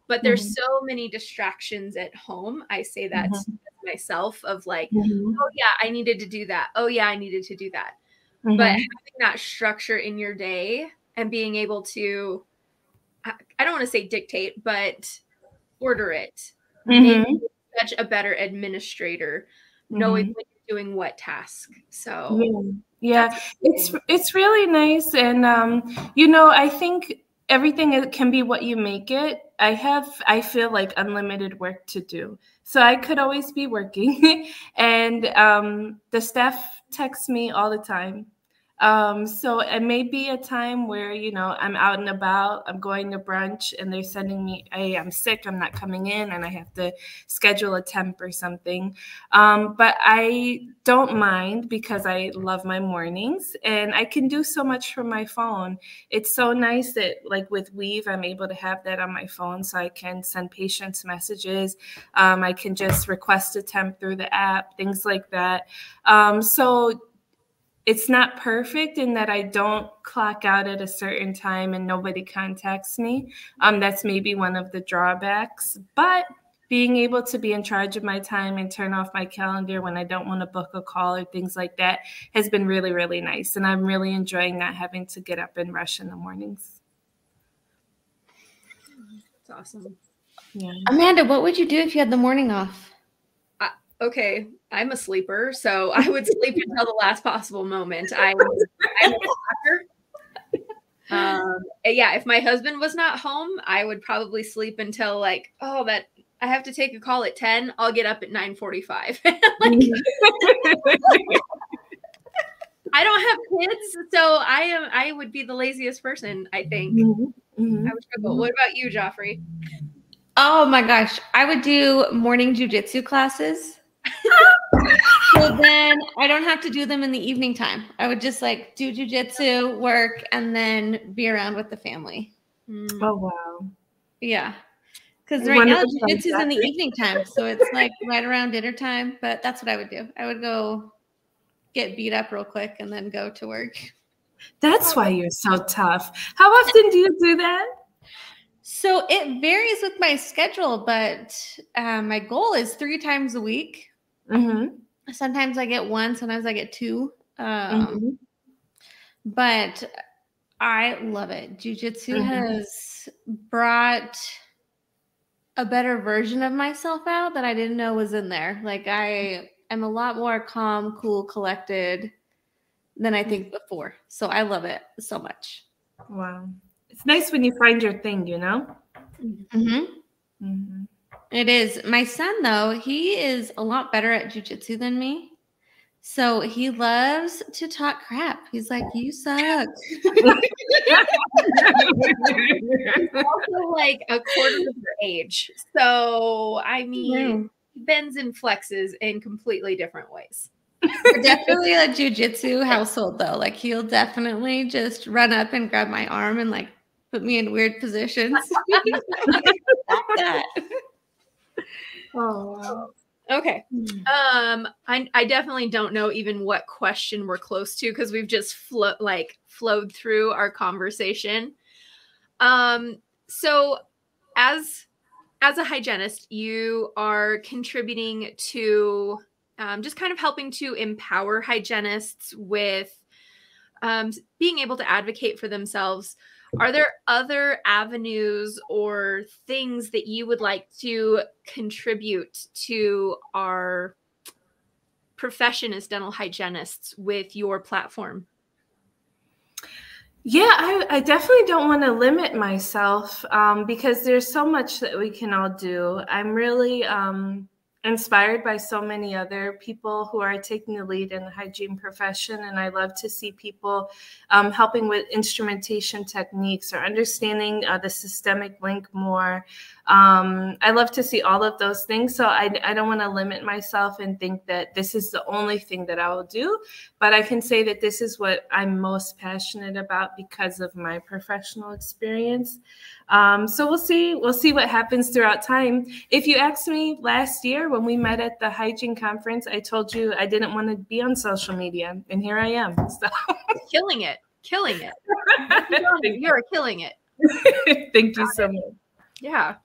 Speaker 1: but there's so many distractions at home. I say that to myself of like, oh yeah, I needed to do that. Oh yeah, I needed to do that. But having that structure in your day and being able to, I don't want to say dictate, but order it, make you such a better administrator, knowing when you're doing what task. So
Speaker 2: yeah, it's really nice. And I think everything can be what you make it. I feel like unlimited work to do. So I could always be working. And the staff texts me all the time. So it may be a time where, I'm out and about, I'm going to brunch and they're sending me, hey, I'm sick, I'm not coming in, and I have to schedule a temp or something. But I don't mind because I love my mornings and I can do so much from my phone. It's so nice that like with Weave, I'm able to have that on my phone so I can send patients messages. I can just request a temp through the app, things like that. So it's not perfect in that I don't clock out at a certain time and nobody contacts me. That's maybe one of the drawbacks, but being able to be in charge of my time and turn off my calendar when I don't want to book a call or things like that has been really, really nice. And I'm really enjoying not having to get up and rush in the mornings.
Speaker 1: That's awesome.
Speaker 2: Yeah.
Speaker 3: Amanda, what would you do if you had the morning off?
Speaker 1: Okay, I'm a sleeper, so I would sleep until the last possible moment. I'm a slacker. Yeah, if my husband was not home, I would probably sleep until like, I have to take a call at 10. I'll get up at 9:45. I don't have kids, so I would be the laziest person, I think. I would struggle. What about you, Joffrey?
Speaker 3: Oh my gosh, I would do morning jujitsu classes. So then I don't have to do them in the evening time. I would just like do jujitsu, work, and then be around with the family.
Speaker 2: Oh, wow.
Speaker 3: Yeah. Because right now jujitsu is in the evening time. So it's like right around dinner time. But that's what I would do. I would go get beat up real quick and then go to work.
Speaker 2: That's why you're so tough. How often do you do that?
Speaker 3: So it varies with my schedule, but my goal is 3 times a week. Sometimes I get 1, sometimes I get 2. But I love it. Jiu-jitsu has brought a better version of myself out that I didn't know was in there. Like I am a lot more calm, cool, collected than I think before. So I love it so much.
Speaker 2: Wow. It's nice when you find your thing,
Speaker 3: It is. My son, though, he is a lot better at jiu-jitsu than me. So he loves to talk crap. He's like, you suck.
Speaker 1: Also like a quarter of your age. So, I mean, bends and flexes in completely different ways.
Speaker 3: We're definitely a jiu-jitsu household, though. Like, he'll definitely just run up and grab my arm and, like, put me in weird positions.
Speaker 2: Oh, wow.
Speaker 1: Okay. I definitely don't know even what question we're close to because we've just flowed through our conversation. So as a hygienist, you are contributing to just kind of helping to empower hygienists with being able to advocate for themselves. Are there other avenues or things that you would like to contribute to our profession as dental hygienists with your platform?
Speaker 2: Yeah, I definitely don't want to limit myself because there's so much that we can all do. I'm really inspired by so many other people who are taking the lead in the hygiene profession. And I love to see people helping with instrumentation techniques or understanding the systemic link more. I love to see all of those things. So I don't want to limit myself and think that this is the only thing that I will do. But I can say that this is what I'm most passionate about because of my professional experience. So we'll see what happens throughout time. If you asked me last year when we met at the hygiene conference, I told you I didn't want to be on social media, and here I am. So.
Speaker 1: Killing it. You're killing it.
Speaker 2: Thank you so much.
Speaker 1: Yeah.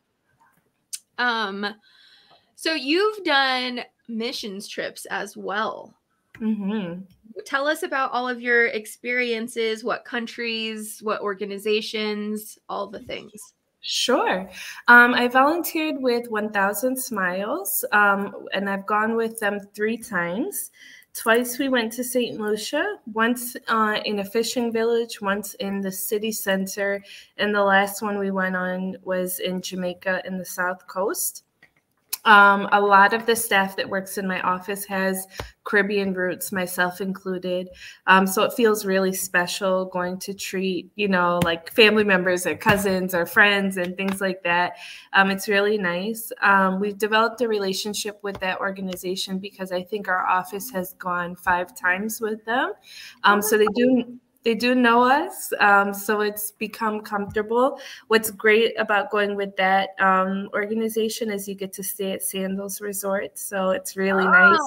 Speaker 1: So you've done missions trips as well.
Speaker 2: Mm-hmm.
Speaker 1: Tell us about all of your experiences, what countries, what organizations, all the things.
Speaker 2: Sure. I volunteered with 1,000 Smiles, and I've gone with them 3 times. Twice we went to St. Lucia, once in a fishing village, once in the city center, and the last one we went on was in Jamaica in the South Coast. A lot of the staff that works in my office has Caribbean roots, myself included. So it feels really special going to treat, like family members or cousins or friends and things like that. It's really nice. We've developed a relationship with that organization because I think our office has gone 5 times with them. So they do know us, so it's become comfortable. What's great about going with that organization is you get to stay at Sandals Resort, so it's really nice.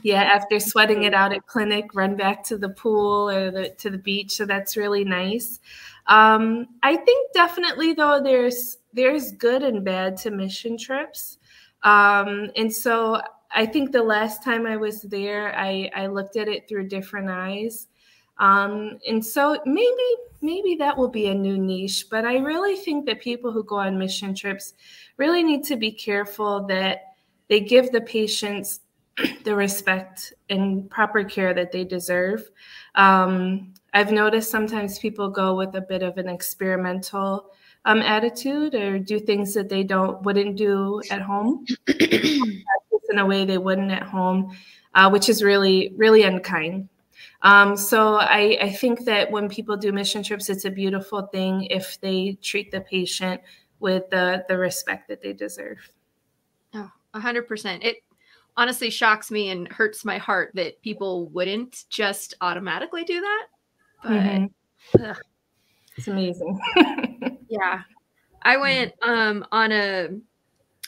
Speaker 2: Yeah, after sweating it out at clinic, run back to the pool or to the beach, so that's really nice. I think definitely, though, there's good and bad to mission trips, and so I think the last time I was there, I looked at it through different eyes. And so maybe that will be a new niche, but I really think that people who go on mission trips really need to be careful that they give the patients the respect and proper care that they deserve. I've noticed sometimes people go with a bit of an experimental attitude or do things that they wouldn't do at home in a way they wouldn't at home, which is really, really unkind. So I think that when people do mission trips, it's a beautiful thing if they treat the patient with the respect that they deserve.
Speaker 1: Oh, 100%. It honestly shocks me and hurts my heart that people wouldn't just automatically do that. But
Speaker 2: it's amazing.
Speaker 1: Yeah. I went on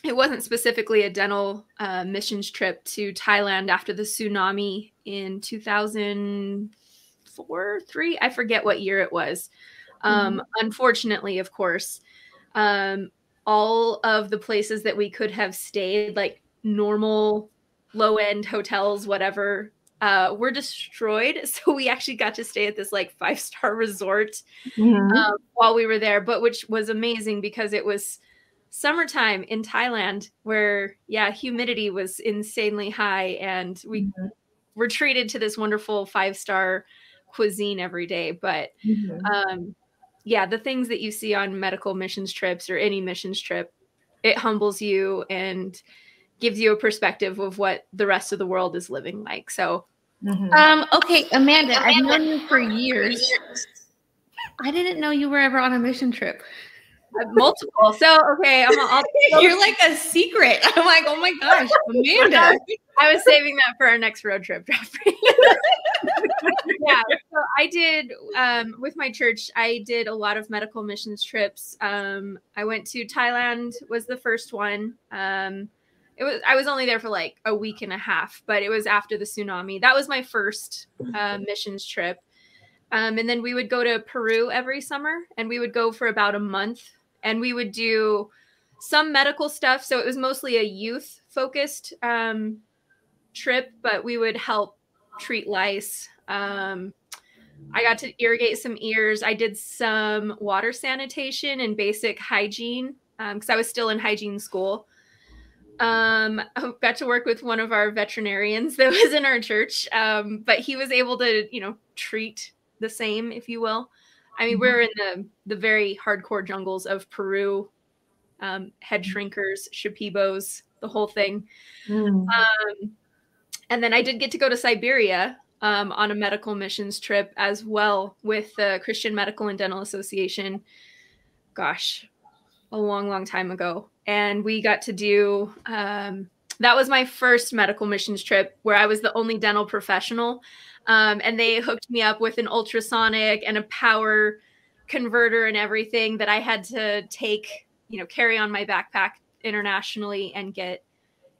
Speaker 1: it wasn't specifically a dental missions trip to Thailand after the tsunami in 2004, 3. I forget what year it was. Unfortunately, of course, all of the places that we could have stayed, like normal low-end hotels, whatever, were destroyed. So we actually got to stay at this like 5-star resort while we were there, but which was amazing because it was summertime in Thailand where, humidity was insanely high and we were treated to this wonderful 5-star cuisine every day. But the things that you see on medical missions trips or any missions trip, it humbles you and gives you a perspective of what the rest of the world is living like. So,
Speaker 3: okay, Amanda, I've known you for years. I didn't know you were ever on a mission trip.
Speaker 1: Multiple. So, okay,
Speaker 3: you're like a secret. I'm like, oh my gosh, Amanda.
Speaker 1: I was saving that for our next road trip, Joffrey. So I did, with my church, I did a lot of medical missions trips. I went to Thailand, was the first one. I was only there for like a week and a half, but it was after the tsunami. That was my first missions trip. And then we would go to Peru every summer, and we would go for about a month, and we would do some medical stuff. So it was mostly a youth focused trip, but we would help treat lice. I got to irrigate some ears. I did some water sanitation and basic hygiene because I was still in hygiene school. I got to work with one of our veterinarians that was in our church, but he was able to, treat the same, if you will. I mean, we're in the very hardcore jungles of Peru, head shrinkers, shipibos, the whole thing. And then I did get to go to Siberia on a medical missions trip as well with the Christian Medical and Dental Association. Gosh, a long, long time ago. And we got to do, that was my first medical missions trip where I was the only dental professional. And they hooked me up with an ultrasonic and a power converter and everything that I had to take, carry on my backpack internationally and get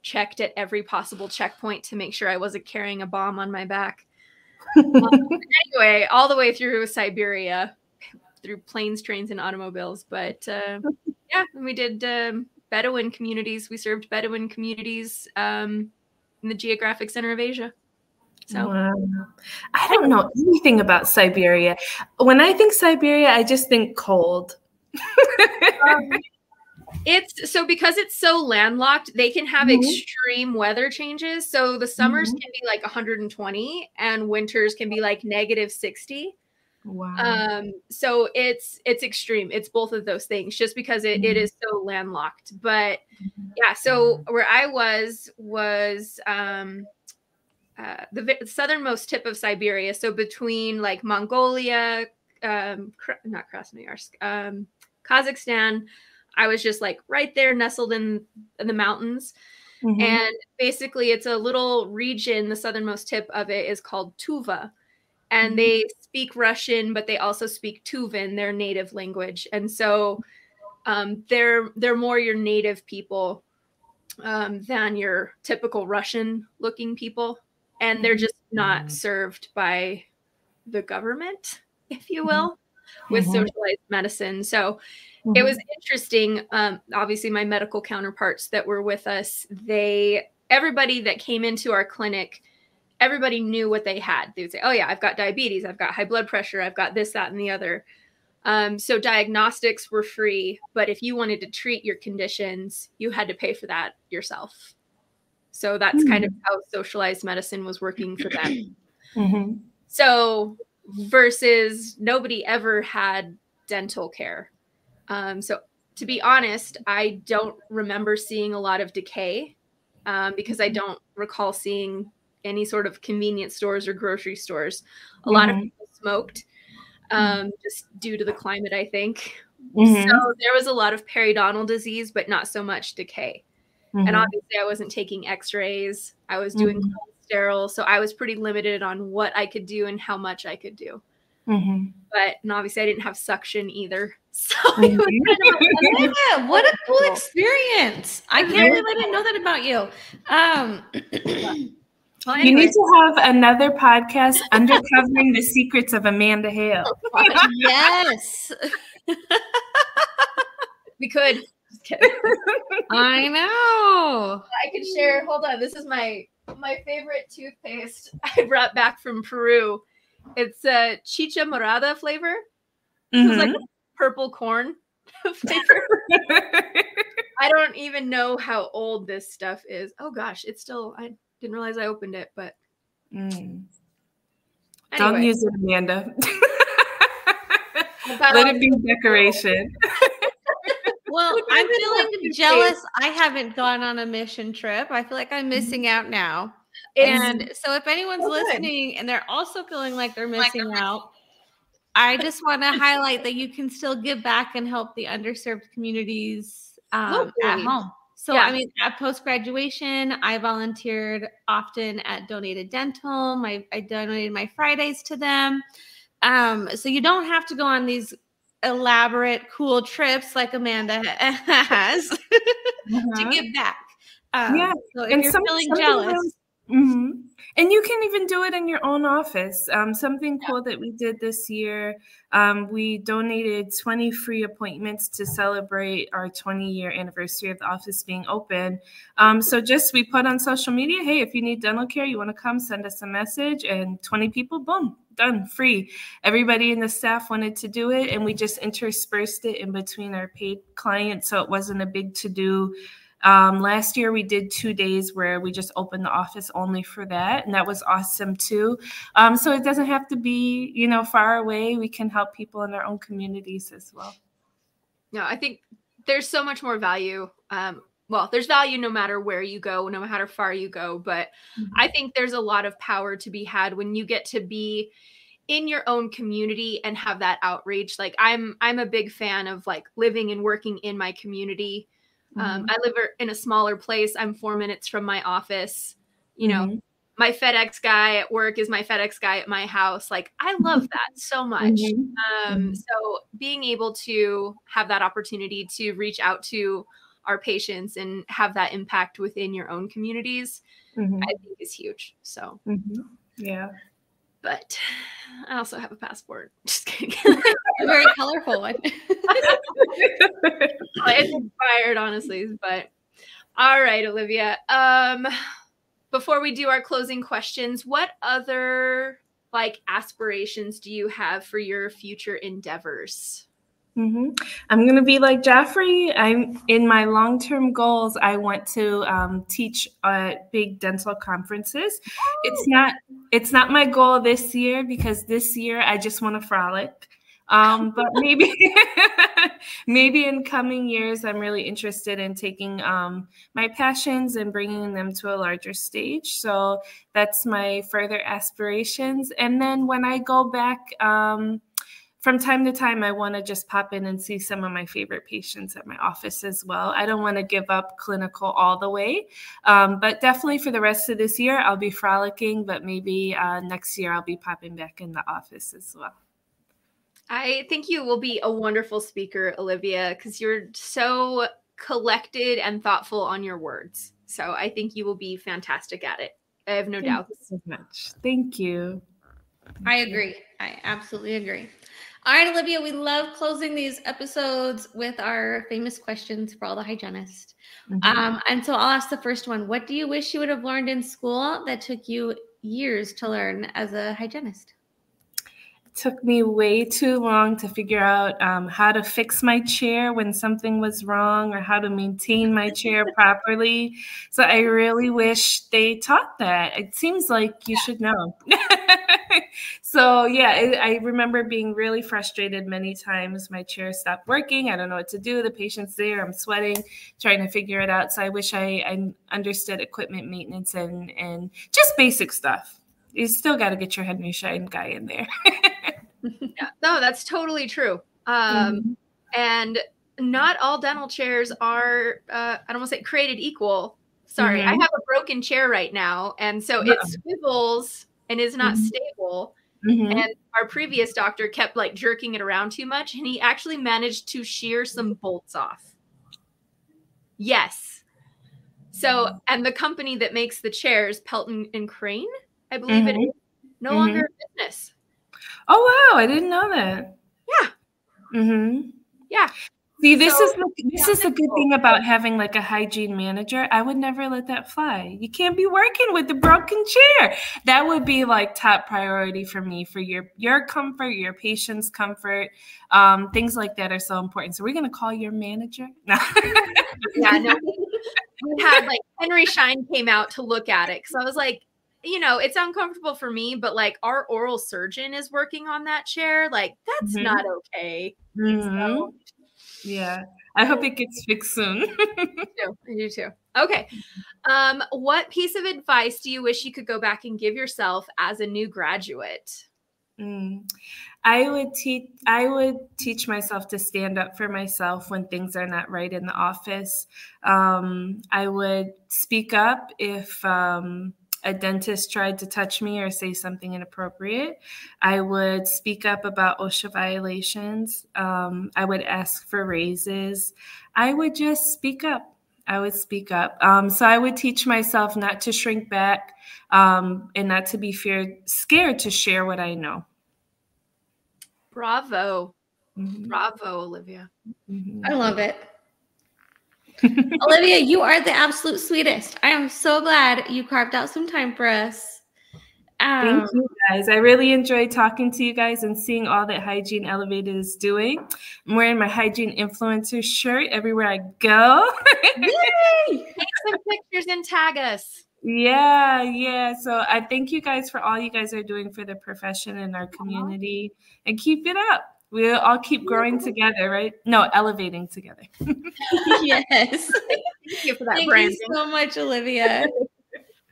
Speaker 1: checked at every possible checkpoint to make sure I wasn't carrying a bomb on my back. Anyway, all the way through Siberia, through planes, trains, and automobiles. But yeah, we did Bedouin communities. We served Bedouin communities in the Geographic Center of Asia. So
Speaker 2: wow. I don't know anything about Siberia. When I think Siberia, I just think cold.
Speaker 1: It's so because it's so landlocked, they can have extreme weather changes. So the summers can be like 120 and winters can be like -60.
Speaker 2: Wow.
Speaker 1: So it's extreme. It's both of those things just because it is so landlocked. But yeah, so where I was the southernmost tip of Siberia. So between like Mongolia, not Krasnoyarsk, Kazakhstan, I was just like right there nestled in the mountains. And basically it's a little region. The southernmost tip of it is called Tuva. And they speak Russian, but they also speak Tuvan, their native language. And so they're more your native people than your typical Russian-looking people. And they're just not served by the government, if you will, with socialized medicine. So it was interesting. Obviously, my medical counterparts that were with us, everybody that came into our clinic, everybody knew what they had. They would say, oh yeah, I've got diabetes. I've got high blood pressure. I've got this, that, and the other. So diagnostics were free, but if you wanted to treat your conditions, you had to pay for that yourself. So that's kind of how socialized medicine was working for them. So versus nobody ever had dental care. So to be honest, I don't remember seeing a lot of decay because I don't recall seeing any sort of convenience stores or grocery stores. A lot of people smoked just due to the climate, I think. So there was a lot of periodontal disease, but not so much decay. And obviously I wasn't taking x-rays. I was doing cold sterile. So I was pretty limited on what I could do and how much I could do. But and obviously I didn't have suction either. So it was kind of
Speaker 3: yeah, what a cool experience. I can't believe I didn't know that about you.
Speaker 1: Well,
Speaker 2: anyway. You need to have another podcast, Uncovering the Secrets of Amanda Hale.
Speaker 3: Yes.
Speaker 1: We could. Just kidding.
Speaker 3: I know.
Speaker 1: I could share. Hold on. This is my favorite toothpaste I brought back from Peru. It's a chicha morada flavor. It's like a purple corn flavor. I don't even know how old this stuff is. Oh gosh, it's still, I didn't realize I opened it, but anyway.
Speaker 2: Don't use it, Amanda. Let it be decoration.
Speaker 3: Well, I'm feeling jealous. I haven't gone on a mission trip. I feel like I'm missing out now. And so if anyone's listening and they're also feeling like they're missing out, I just want to highlight that you can still give back and help the underserved communities at home. So, I mean, at post-graduation, I volunteered often at Donated Dental. I donated my Fridays to them. So you don't have to go on these elaborate, cool trips like Amanda has to give back.
Speaker 2: Yeah,
Speaker 3: So if
Speaker 2: and
Speaker 3: you're feeling
Speaker 2: something
Speaker 3: jealous,
Speaker 2: really, mhm. And you can even do it in your own office. Something
Speaker 3: yeah.
Speaker 2: cool that we did this year, we donated 20 free appointments to celebrate our 20-year anniversary of the office being open. So just we put on social media, hey, if you need dental care, you want to come, send us a message, and 20 people, boom, done, free. Everybody in the staff wanted to do it, and we just interspersed it in between our paid clients, so it wasn't a big to-do. Last year we did 2 days where we just opened the office only for that, and that was awesome too. So it doesn't have to be, far away. We can help people in our own communities as well.
Speaker 1: No, I think there's so much more value. Well, there's value no matter where you go, no matter how far you go, but I think there's a lot of power to be had when you get to be in your own community and have that outreach. Like I'm a big fan of like living and working in my community. I live in a smaller place. I'm 4 minutes from my office. My FedEx guy at work is my FedEx guy at my house. Like I love that so much. So being able to have that opportunity to reach out to our patients and have that impact within your own communities, I think is huge. So
Speaker 2: yeah.
Speaker 1: But I also have a passport. Just kidding.
Speaker 3: A very colorful one.
Speaker 1: It's inspired, honestly. But all right, Olivia. Before we do our closing questions, what other aspirations do you have for your future endeavors?
Speaker 2: I'm going to be like Joffrey. I'm in my long-term goals. I want to teach at big dental conferences. It's not my goal this year because this year I just want to frolic. But maybe maybe in coming years, I'm really interested in taking my passions and bringing them to a larger stage. So that's my further aspirations. And then when I go back, from time to time, I want to just pop in and see some of my favorite patients at my office as well. I don't want to give up clinical all the way, but definitely for the rest of this year, I'll be frolicking, but maybe next year I'll be popping back in the office as well.
Speaker 1: I think you will be a wonderful speaker, Olivia, because you're so collected and thoughtful on your words. So I think you will be fantastic at it. I have no doubt.
Speaker 2: Thank you so much. Thank you.
Speaker 3: I agree. I absolutely agree. All right, Olivia, we love closing these episodes with our famous questions for all the hygienists. And so I'll ask the first one. What do you wish you would have learned in school that took you years to learn as a hygienist?
Speaker 2: Took me way too long to figure out how to fix my chair when something was wrong or how to maintain my chair properly. So I really wish they taught that. It seems like you should know. So yeah, I remember being really frustrated many times. My chair stopped working. I don't know what to do. The patient's there. I'm sweating, trying to figure it out. So I wish I understood equipment maintenance and just basic stuff. You still got to get your Henry Schein guy in there.
Speaker 1: Yeah, no, that's totally true. And not all dental chairs are, I don't want to say created equal. Sorry, I have a broken chair right now. And so it swivels and is not stable. And our previous doctor kept jerking it around too much. And he actually managed to shear some bolts off. Yes. So, and the company that makes the chairs, Pelton and Crane, I believe it is, no longer in business.
Speaker 2: Oh, wow. I didn't know that.
Speaker 1: Yeah. Yeah.
Speaker 2: See, this is the good thing about having a hygiene manager. I would never let that fly. You can't be working with the broken chair. That would be top priority for me, for your comfort, your patient's comfort. Things like that are so important. So we're going to call your manager.
Speaker 1: Yeah, no. We had Henry Schein came out to look at it. So I was like, it's uncomfortable for me, but our oral surgeon is working on that chair. That's not okay. So,
Speaker 2: yeah. I hope it gets fixed soon.
Speaker 1: I do too. Okay. What piece of advice do you wish you could go back and give yourself as a new graduate?
Speaker 2: I would teach myself to stand up for myself when things are not right in the office. I would speak up if a dentist tried to touch me or say something inappropriate. I would speak up about OSHA violations. I would ask for raises. I would just speak up. I would speak up. So I would teach myself not to shrink back and not to be scared to share what I know.
Speaker 1: Bravo. Bravo, Olivia.
Speaker 3: I love it. Olivia, you are the absolute sweetest. I am so glad you carved out some time for us.
Speaker 2: Thank you, guys. I really enjoyed talking to you guys and seeing all that Hygiene Elevated is doing. I'm wearing my Hygiene Influencer shirt everywhere I go.
Speaker 1: Yay! Take some pictures and tag us.
Speaker 2: Yeah. So I thank you guys for all you guys are doing for the profession and our community. And keep it up. We'll all keep growing together, right? No, elevating together.
Speaker 3: Yes.
Speaker 1: Thank you for that,
Speaker 3: Thank
Speaker 1: branding.
Speaker 3: you so much, Olivia.